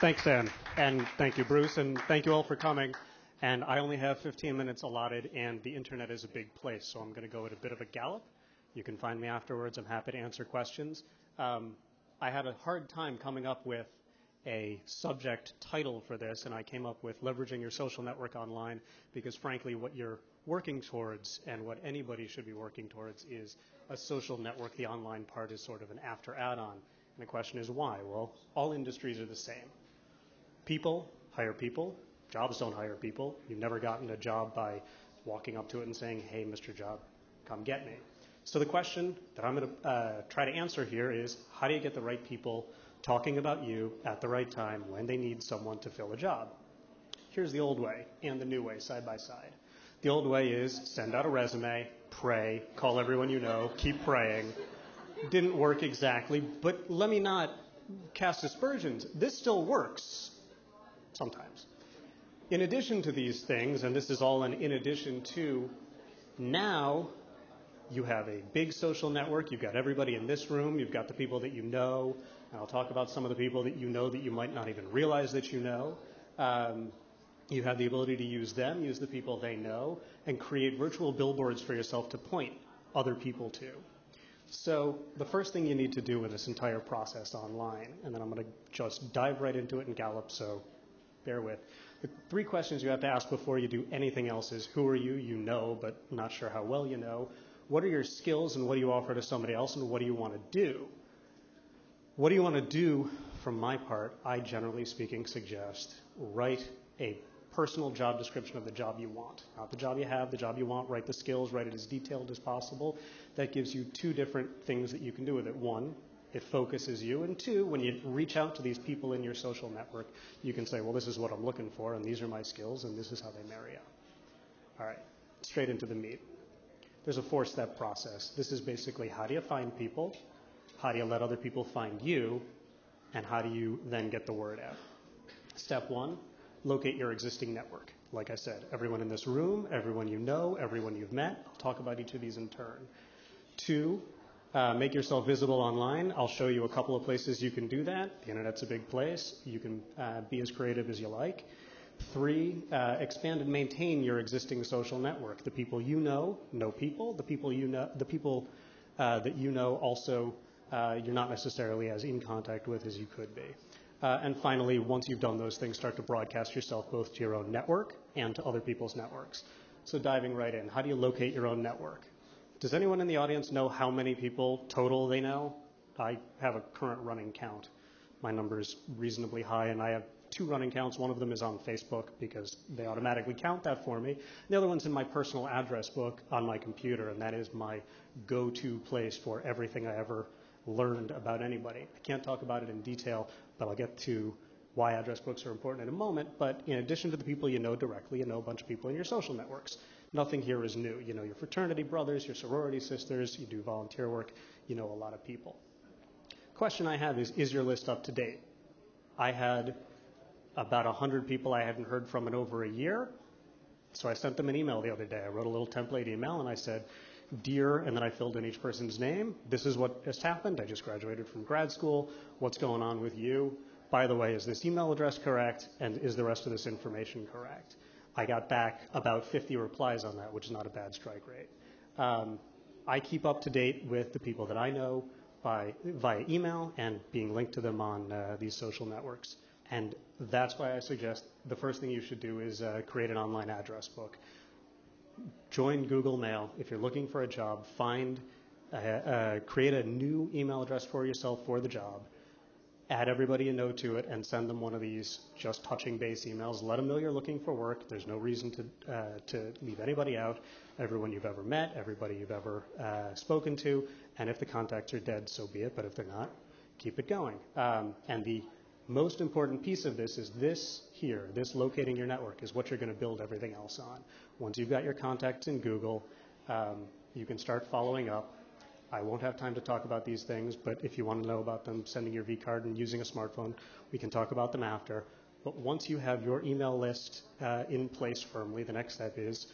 Thanks, Dan. And thank you, Bruce. And thank you all for coming. And I only have 15 minutes allotted, and the internet is a big place, so I'm going to go at a bit of a gallop. You can find me afterwards. I'm happy to answer questions. I had a hard time coming up with a subject title for this, and I came up with leveraging your social network online because, frankly, what you're working towards and what anybody should be working towards is a social network. The online part is sort of an after add-on. And the question is why? Well, all industries are the same. People hire people. Jobs don't hire people. You've never gotten a job by walking up to it and saying, hey, Mr. Job, come get me. So the question that I'm going to try to answer here is, how do you get the right people talking about you at the right time when they need someone to fill a job? Here's the old way and the new way side by side. The old way is send out a resume, pray, call everyone you know, keep praying. Didn't work exactly, but let me not cast aspersions. This still works sometimes. In addition to these things, and this is all in addition to, now you have a big social network. You've got everybody in this room. You've got the people that you know. And I'll talk about some of the people that you know that you might not even realize that you know. You have the ability to use them, use the people they know, and create virtual billboards for yourself to point other people to. So the first thing you need to do with this entire process online, and then I'm going to just dive right into it and gallop, so bear with. The three questions you have to ask before you do anything else is, who are you? You know, but not sure how well you know. What are your skills and what do you offer to somebody else, and what do you want to do? What do you want to do? From my part, I generally speaking suggest write a personal job description of the job you want. Not the job you have, the job you want. Write the skills, write it as detailed as possible. That gives you two different things that you can do with it. One, it focuses you. And two, when you reach out to these people in your social network, you can say, well, this is what I'm looking for, and these are my skills, and this is how they marry up. All right, straight into the meat. There's a four-step process. This is basically, how do you find people? How do you let other people find you? And how do you then get the word out? Step one, locate your existing network. Like I said, everyone in this room, everyone you know, everyone you've met. I'll talk about each of these in turn. Two, make yourself visible online. I'll show you a couple of places you can do that. The internet's a big place. You can be as creative as you like. Three, expand and maintain your existing social network. The people you know people. The people you know, that you know also you're not necessarily as in contact with as you could be. And finally, once you've done those things, start to broadcast yourself both to your own network and to other people's networks. So diving right in, how do you locate your own network? Does anyone in the audience know how many people total they know? I have a current running count. My number is reasonably high, and I have two running counts. One of them is on Facebook because they automatically count that for me. The other one's in my personal address book on my computer, and that is my go-to place for everything I ever learned about anybody. I can't talk about it in detail, but I'll get to why address books are important in a moment. But in addition to the people you know directly, you know a bunch of people in your social networks. Nothing here is new. You know your fraternity brothers, your sorority sisters, you do volunteer work, you know a lot of people. Question I have is your list up to date? I had about 100 people I hadn't heard from in over a year. So I sent them an email the other day. I wrote a little template email and I said, dear, and then I filled in each person's name. This is what has happened. I just graduated from grad school. What's going on with you? By the way, is this email address correct? And is the rest of this information correct? I got back about 50 replies on that, which is not a bad strike rate. I keep up to date with the people that I know via email and being linked to them on these social networks. And that's why I suggest the first thing you should do is create an online address book. Join Google Mail. If you're looking for a job, create a new email address for yourself for the job. Add everybody you know to it and send them one of these just touching base emails. Let them know you're looking for work. There's no reason to leave anybody out. Everyone you've ever met, everybody you've ever spoken to, and if the contacts are dead, so be it. But if they're not, keep it going. And the most important piece of this is this here, this locating your network is what you're going to build everything else on. Once you've got your contacts in Google, you can start following up. I won't have time to talk about these things, but if you want to know about them, sending your V-card and using a smartphone, we can talk about them after. But once you have your email list in place firmly, the next step is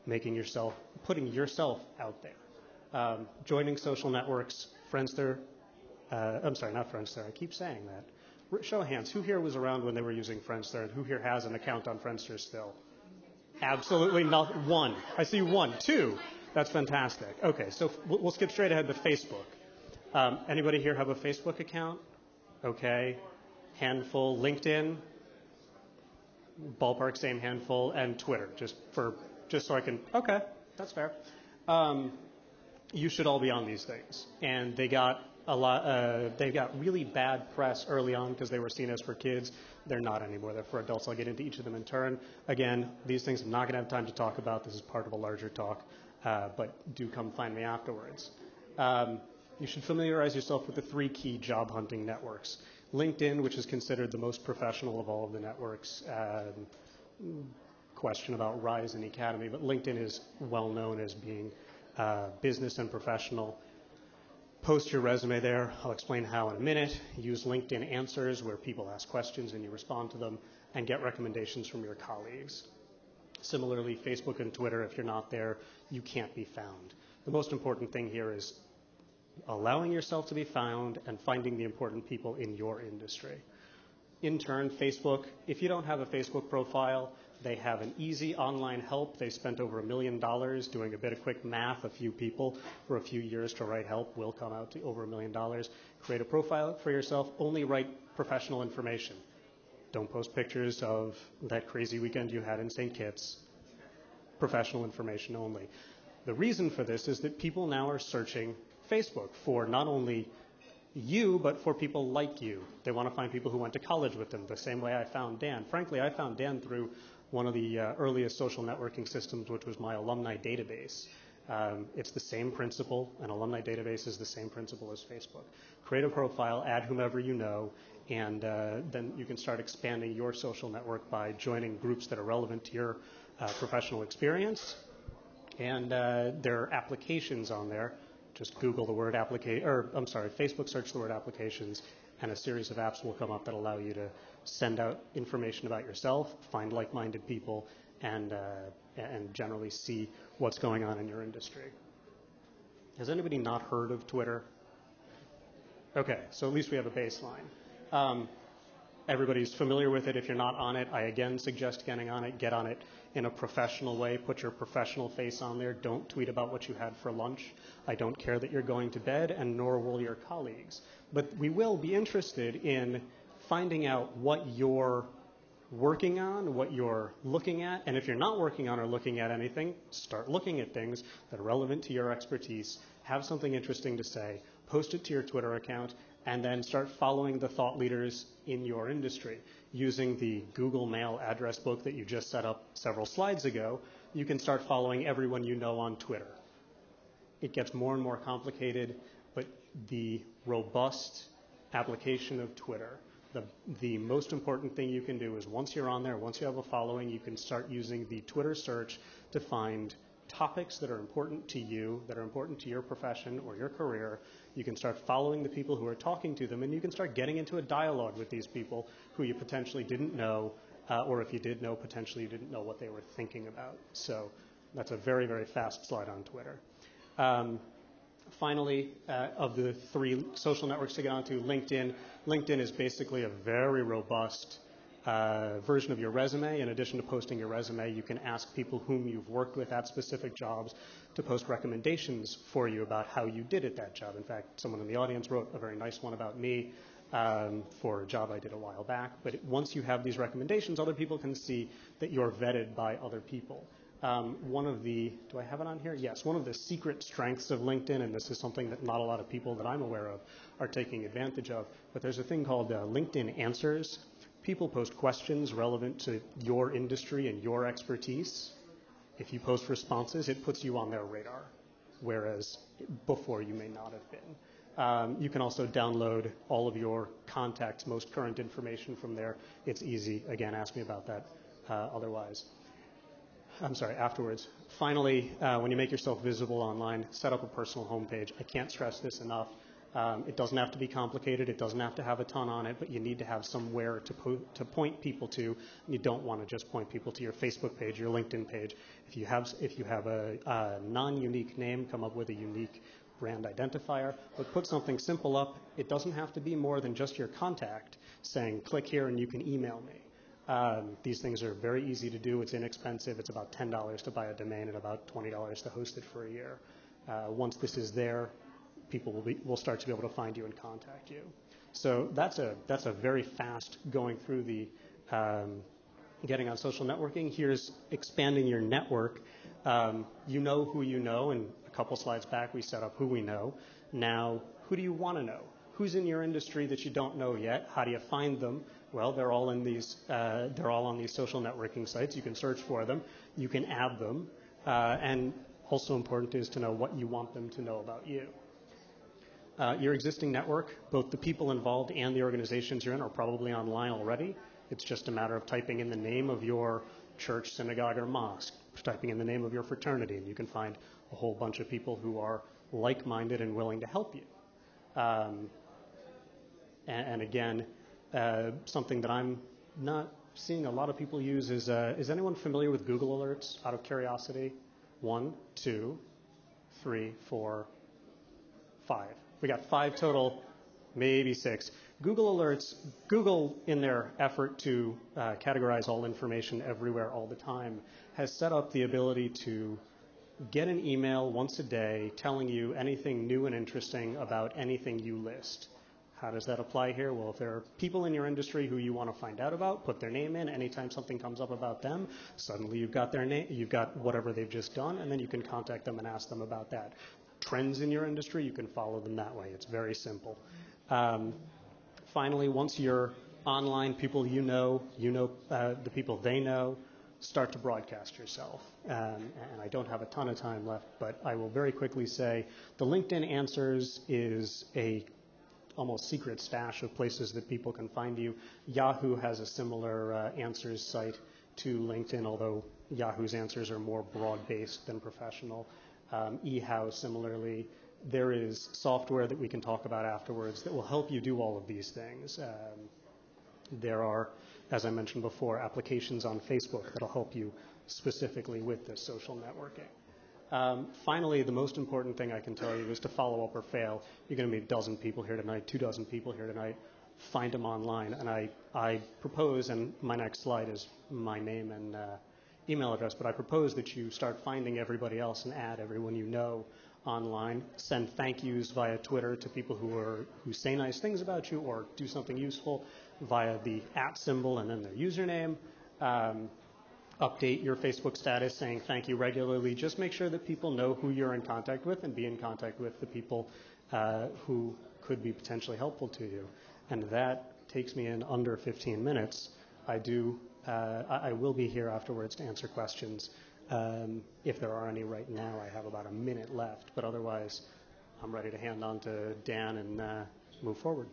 putting yourself out there. Joining social networks, Friendster, I'm sorry, not Friendster, I keep saying that. Show of hands, who here was around when they were using Friendster, and who here has an account on Friendster still? Absolutely not. One. I see one. Two. That's fantastic. Okay, so we'll skip straight ahead to Facebook. Anybody here have a Facebook account? Okay. Handful. LinkedIn? Ballpark, same handful. And Twitter, just so I can, okay, that's fair. You should all be on these things. And they got they got really bad press early on because they were seen as for kids. They're not anymore. They're for adults. I'll get into each of them in turn. Again, these things I'm not going to have time to talk about. This is part of a larger talk, but do come find me afterwards. You should familiarize yourself with the 3 key job hunting networks. LinkedIn, which is considered the most professional of all of the networks. Question about Rise and Academy, but LinkedIn is well known as being business and professional. Post your resume there. I'll explain how in a minute. Use LinkedIn Answers, where people ask questions and you respond to them, and get recommendations from your colleagues. Similarly, Facebook and Twitter, if you're not there, you can't be found. The most important thing here is allowing yourself to be found and finding the important people in your industry. In turn, Facebook, if you don't have a Facebook profile, they have an easy online help. They spent over $1 million doing a bit of quick math. A few people for a few years to write help will come out to over $1 million. Create a profile for yourself. Only write professional information. Don't post pictures of that crazy weekend you had in St. Kitts. Professional information only. The reason for this is that people now are searching Facebook for not only you, but for people like you. They want to find people who went to college with them, the same way I found Dan. Frankly, I found Dan through one of the earliest social networking systems, which was my alumni database. It's the same principle. An alumni database is the same principle as Facebook. Create a profile, add whomever you know, and then you can start expanding your social network by joining groups that are relevant to your professional experience. And there are applications on there. Just Google the word Facebook search the word applications, and a series of apps will come up that allow you to send out information about yourself, find like-minded people, and generally see what's going on in your industry. Has anybody not heard of Twitter? Okay, so at least we have a baseline. Everybody's familiar with it. If you're not on it, I again suggest getting on it. Get on it in a professional way. Put your professional face on there. Don't tweet about what you had for lunch. I don't care that you're going to bed, and nor will your colleagues. But we will be interested in finding out what you're working on, what you're looking at. And if you're not working on or looking at anything, start looking at things that are relevant to your expertise. Have something interesting to say. Post it to your Twitter account, and then start following the thought leaders in your industry. Using the Google Mail address book that you just set up several slides ago, you can start following everyone you know on Twitter. It gets more and more complicated, but the robust application of Twitter, the most important thing you can do is once you're on there, once you have a following, you can start using the Twitter search to find topics that are important to you, that are important to your profession or your career. You can start following the people who are talking to them, and you can start getting into a dialogue with these people who you potentially didn't know, or if you did know, potentially you didn't know what they were thinking about. So that's a very, very fast slide on Twitter. Finally, of the 3 social networks to get onto, LinkedIn. LinkedIn is basically a very robust version of your resume. In addition to posting your resume, you can ask people whom you've worked with at specific jobs to post recommendations for you about how you did at that job. In fact, someone in the audience wrote a very nice one about me for a job I did a while back. But once you have these recommendations, other people can see that you're vetted by other people. Do I have it on here? Yes, one of the secret strengths of LinkedIn, and this is something that not a lot of people that I'm aware of are taking advantage of, but there's a thing called LinkedIn Answers. People post questions relevant to your industry and your expertise. If you post responses, it puts you on their radar, whereas before you may not have been. You can also download all of your contacts' most current information from there. It's easy. Again, ask me about that afterwards. Finally, when you make yourself visible online, set up a personal homepage. I can't stress this enough. It doesn't have to be complicated. It doesn't have to have a ton on it, but you need to have somewhere to point people to. You don't want to just point people to your Facebook page, your LinkedIn page. If you have a non-unique name, come up with a unique brand identifier, but put something simple up. It doesn't have to be more than just your contact saying, click here and you can email me. These things are very easy to do. It's inexpensive. It's about $10 to buy a domain and about $20 to host it for a year. Once this is there, people will start to be able to find you and contact you. So that's a very fast going through the getting on social networking. Here's expanding your network. You know who you know, and a couple slides back we set up who we know. Now, who do you want to know? Who's in your industry that you don't know yet? How do you find them? Well, they're all on these social networking sites. You can search for them. You can add them. And also important is to know what you want them to know about you. Your existing network, both the people involved and the organizations you're in, are probably online already. It's just a matter of typing in the name of your church, synagogue, or mosque, typing in the name of your fraternity, and you can find a whole bunch of people who are like-minded and willing to help you. And again, something that I'm not seeing a lot of people use is anyone familiar with Google Alerts, out of curiosity? 1, 2, 3, 4, 5. We got 5 total, maybe 6. Google Alerts, Google, in their effort to categorize all information everywhere all the time, has set up the ability to get an email once a day telling you anything new and interesting about anything you list. How does that apply here? Well, if there are people in your industry who you want to find out about, put their name in. Anytime something comes up about them, suddenly you've got their name, you've got whatever they've just done, and then you can contact them and ask them about that. Trends in your industry, you can follow them that way. It's very simple. Finally, once you're online, people you know the people they know, start to broadcast yourself. And I don't have a ton of time left, but I will very quickly say the LinkedIn Answers is a almost secret stash of places that people can find you. Yahoo has a similar answers site to LinkedIn, although Yahoo's answers are more broad-based than professional. eHow, similarly. There is software that we can talk about afterwards that will help you do all of these things. There are, as I mentioned before, applications on Facebook that'll help you specifically with this social networking. Finally, the most important thing I can tell you is to follow up or fail. You're going to meet a dozen people here tonight, 2 dozen people here tonight. Find them online. And I propose, and my next slide is my name and email address, but I propose that you start finding everybody else and add everyone you know online. Send thank yous via Twitter to people who say nice things about you or do something useful via the @ symbol and then their username. Update your Facebook status saying thank you regularly. Just make sure that people know who you're in contact with and be in contact with the people who could be potentially helpful to you. And that takes me in under 15 minutes. I will be here afterwards to answer questions. If there are any right now, I have about a minute left, but otherwise I'm ready to hand on to Dan and move forward.